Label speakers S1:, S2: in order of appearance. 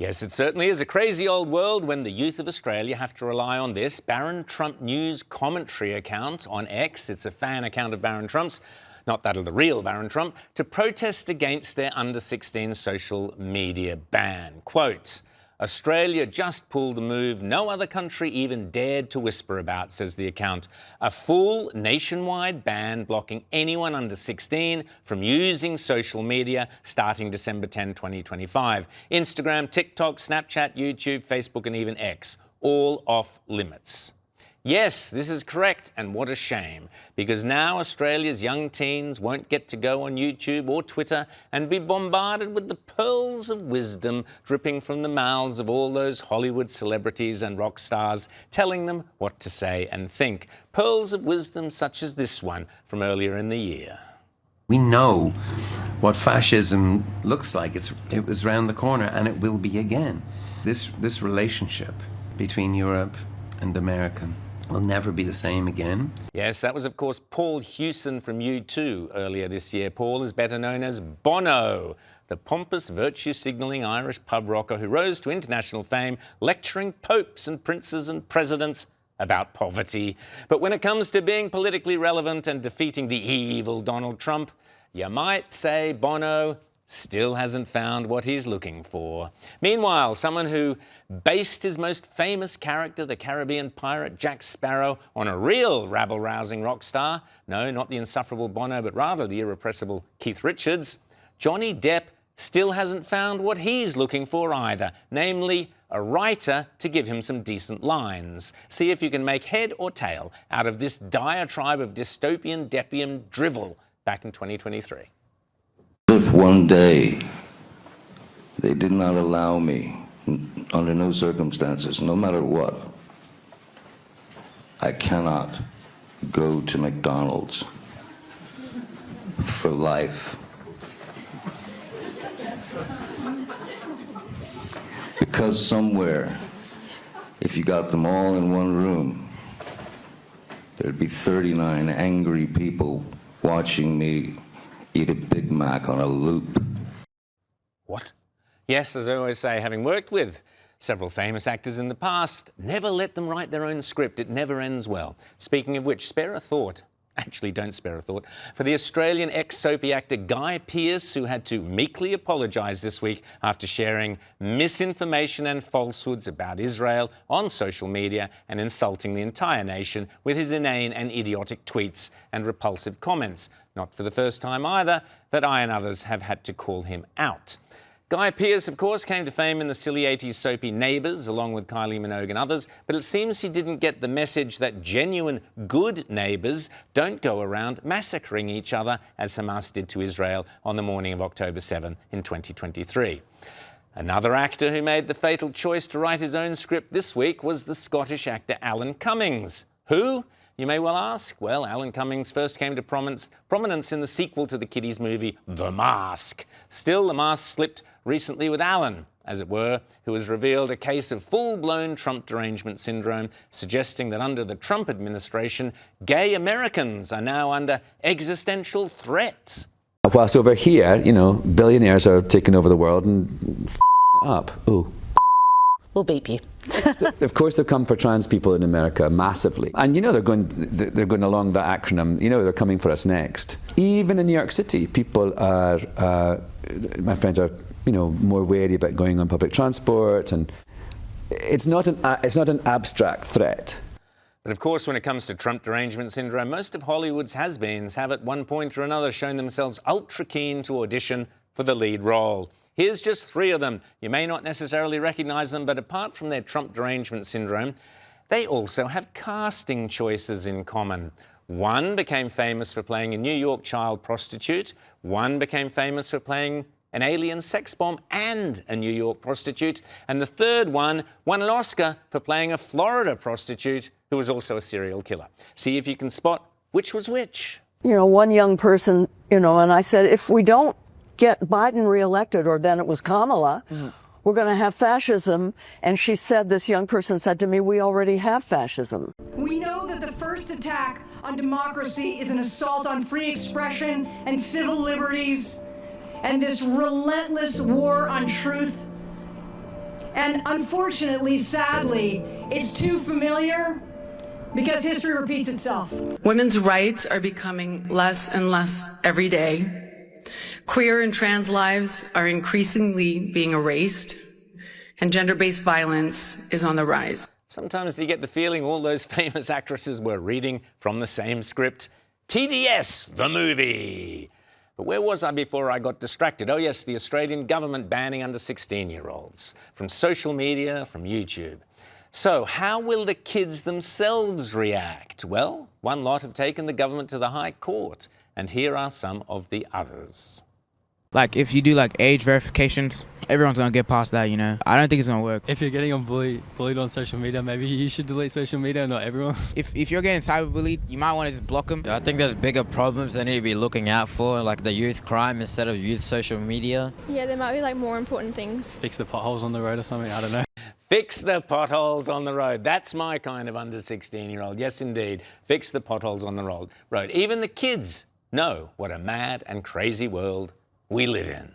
S1: Yes, it certainly is a crazy old world when the youth of Australia have to rely on this Baron Trump News commentary account on X. It's a fan account of Baron Trump's, not that of the real Baron Trump, to protest against their under-16 social media ban. Quote, Australia just pulled a move no other country even dared to whisper about, says the account. A full nationwide ban blocking anyone under 16 from using social media starting December 10, 2025. Instagram, TikTok, Snapchat, YouTube, Facebook and even X, all off limits. Yes, this is correct, and what a shame, because now Australia's young teens won't get to go on YouTube or Twitter and be bombarded with the pearls of wisdom dripping from the mouths of all those Hollywood celebrities and rock stars telling them what to say and think. Pearls of wisdom such as this one from earlier in the year.
S2: We know what fascism looks like. It was round the corner, and it will be again. This relationship between Europe and America will never be the same again.
S1: Yes, that was, of course, Paul Hewson from U2 earlier this year. Paul is better known as Bono, the pompous, virtue-signalling Irish pub rocker who rose to international fame lecturing popes and princes and presidents about poverty. But when it comes to being politically relevant and defeating the evil Donald Trump, you might say Bono still hasn't found what he's looking for. Meanwhile, someone who based his most famous character, the Caribbean pirate Jack Sparrow, on a real rabble-rousing rock star, no, not the insufferable Bono, but rather the irrepressible Keith Richards, Johnny Depp still hasn't found what he's looking for either, namely a writer to give him some decent lines. See if you can make head or tail out of this diatribe of dystopian Deppian drivel back in 2023.
S3: If one day they did not allow me, under no circumstances, no matter what, I cannot go to McDonald's for life. Because somewhere, if you got them all in one room, there'd be 39 angry people watching me eat a Big Mac on a loop.
S1: What? Yes, as I always say, having worked with several famous actors in the past, never let them write their own script. It never ends well. Speaking of which, spare a thought. Actually, don't spare a thought for the Australian ex-soapy actor Guy Pearce, who had to meekly apologise this week after sharing misinformation and falsehoods about Israel on social media and insulting the entire nation with his inane and idiotic tweets and repulsive comments. Not for the first time either that I and others have had to call him out. Guy Pearce, of course, came to fame in the silly 80s soapy Neighbours, along with Kylie Minogue and others, but it seems he didn't get the message that genuine good neighbours don't go around massacring each other, as Hamas did to Israel on the morning of October 7 in 2023. Another actor who made the fatal choice to write his own script this week was the Scottish actor Alan Cummings. Who? You may well ask. Well, Alan Cummings first came to prominence in the sequel to the kiddies movie The Mask. Still, the mask slipped recently with Alan, as it were, who has revealed a case of full-blown Trump Derangement Syndrome, suggesting that under the Trump administration, gay Americans are now under existential threat.
S4: Whilst over here, you know, billionaires are taking over the world and up. Ooh.
S5: We'll beep you.
S4: Of course, they've come for trans people in America massively, and you know they're going along that acronym. You know they're coming for us next. Even in New York City, people are. My friends are, you know, more wary about going on public transport, and it's not an abstract threat.
S1: But of course, when it comes to Trump Derangement Syndrome, most of Hollywood's has-beens have at one point or another shown themselves ultra keen to audition for the lead role. Here's just 3 of them. You may not necessarily recognise them, but apart from their Trump Derangement Syndrome, they also have casting choices in common. One became famous for playing a New York child prostitute. One became famous for playing an alien sex bomb and a New York prostitute. And the third one won an Oscar for playing a Florida prostitute who was also a serial killer. See if you can spot which was which.
S6: You know, one young person, you know, and I said, if we don't get Biden reelected, or then it was Kamala, we're going to have fascism. And she said, this young person said to me, we already have fascism.
S7: We know that the first attack on democracy is an assault on free expression and civil liberties, and this relentless war on truth And unfortunately, sadly, it's too familiar because history repeats itself.
S8: Women's rights are becoming less and less every day. Queer and trans lives are increasingly being erased, and gender-based violence is on the rise.
S1: Sometimes do you get the feeling all those famous actresses were reading from the same script? TDS, the movie. But where was I before I got distracted? Oh yes, the Australian government banning under 16-year-olds from social media, from YouTube. So how will the kids themselves react? Well, one lot have taken the government to the High Court, and here are some of the others.
S9: Like, if you do, like, age verifications, everyone's going to get past that, you know. I don't think it's going to work.
S10: If you're getting bullied on social media, maybe you should delete social media, not everyone.
S9: If you're getting cyberbullied, you might want to just block them.
S11: I think there's bigger problems they need to be looking out for, like the youth crime instead of youth social media.
S12: Yeah, there might be, like, more important things.
S10: Fix the potholes on the road or something, I don't know.
S1: Fix the potholes on the road. That's my kind of under 16-year-old. Yes, indeed. Fix the potholes on the road. Even the kids know what a mad and crazy world we live in.